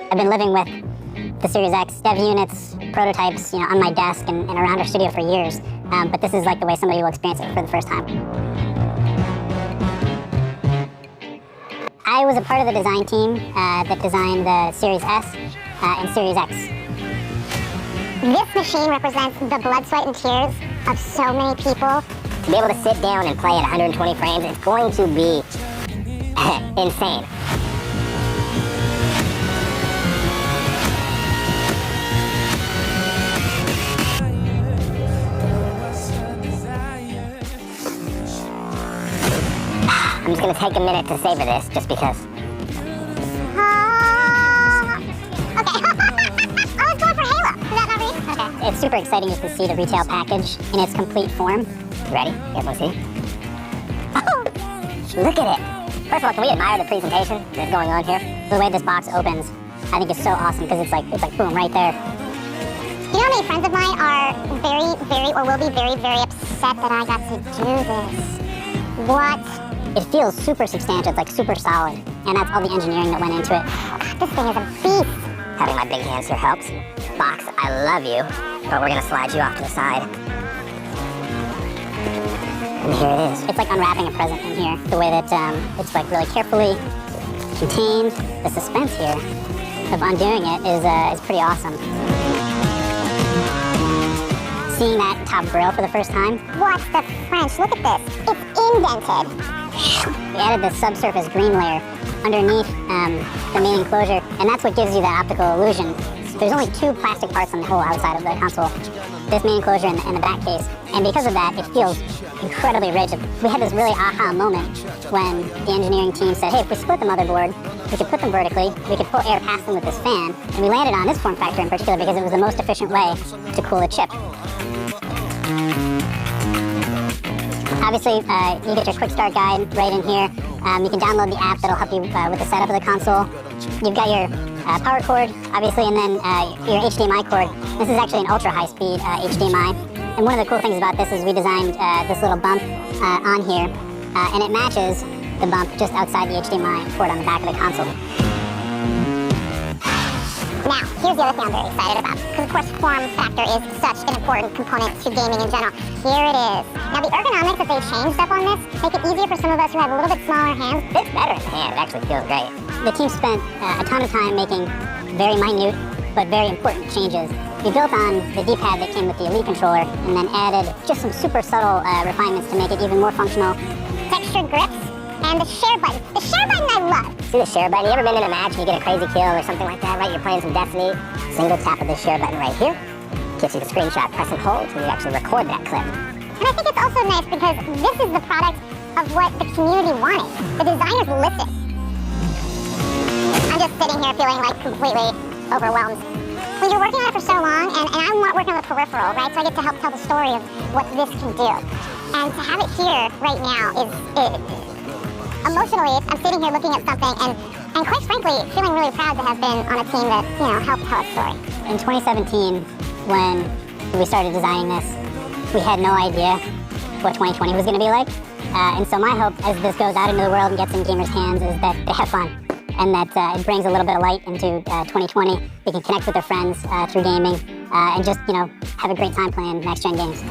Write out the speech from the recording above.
I've been living with the Series X dev units, prototypes, on my desk and around our studio for years. But this is like the way somebody will experience it for the first time. I was a part of the design team that designed the Series S and Series X. This machine represents the blood, sweat, and tears of so many people. To be able to sit down and play at 120 frames, it's going to be insane. I'm just going to take a minute to savor this, just because. Okay. I was going for Halo. Is that not me? Okay. It's super exciting just to see the retail package in its complete form. You ready? You guys want to see? Oh, look at it. First of all, can we admire the presentation that's going on here? The way this box opens, I think is so awesome because it's like boom, right there. You know how many friends of mine are very, or will be very, very upset that I got to do this? What? It feels super substantial, it's like super solid, and that's all the engineering that went into it. This thing is a beast. Having my big hands here helps. Box, I love you, but we're gonna slide you off to the side. And here it is. It's like unwrapping a present in here, the way that it's like really carefully contained. The suspense here of undoing it is pretty awesome. Seeing that top grill for the first time. What's the French? Look at this. It's indented. We added this subsurface green layer underneath the main enclosure, and that's what gives you that optical illusion. There's only two plastic parts on the whole outside of the console, this main enclosure and the back case, and because of that, it feels incredibly rigid. We had this really aha moment when the engineering team said, hey, if we split the motherboard, we could put them vertically, we could pull air past them with this fan, and we landed on this form factor in particular because it was the most efficient way to cool the chip. Obviously, you get your quick start guide right in here. You can download the app that'll help you with the setup of the console. You've got your power cord, obviously, and then your HDMI cord. This is actually an ultra high-speed HDMI. And one of the cool things about this is we designed this little bump on here, and it matches the bump just outside the HDMI port on the back of the console. Now, here's the other thing I'm very excited about, because of course form factor is such an important component to gaming in general. Here it is. Now the ergonomics that they changed up on this make it easier for some of us who have a little bit smaller hands. It's better in the hand, it actually feels great. The team spent a ton of time making very minute but very important changes. We built on the D-pad that came with the Elite controller and then added just some super subtle refinements to make it even more functional. Textured grips and the share button. The share button I love. See the share button? You ever been in a match and you get a crazy kill or something like that, right? You're playing some Destiny. Single tap of the share button right here gets you the screenshot. Press and hold and you actually record that clip. And I think it's also nice because this is the product of what the community wanted. The designers listened. I'm just sitting here feeling like completely overwhelmed. When you're working on it for so long, and I'm not working on the peripheral, right? So I get to help tell the story of what this can do. And to have it here right now is emotionally, I'm sitting here looking at something and quite frankly, feeling really proud to have been on a team that, helped tell a story. In 2017, when we started designing this, we had no idea what 2020 was going to be like. And so my hope as this goes out into the world and gets in gamers' hands is that they have fun and that it brings a little bit of light into 2020. They can connect with their friends through gaming and just, have a great time playing next-gen games.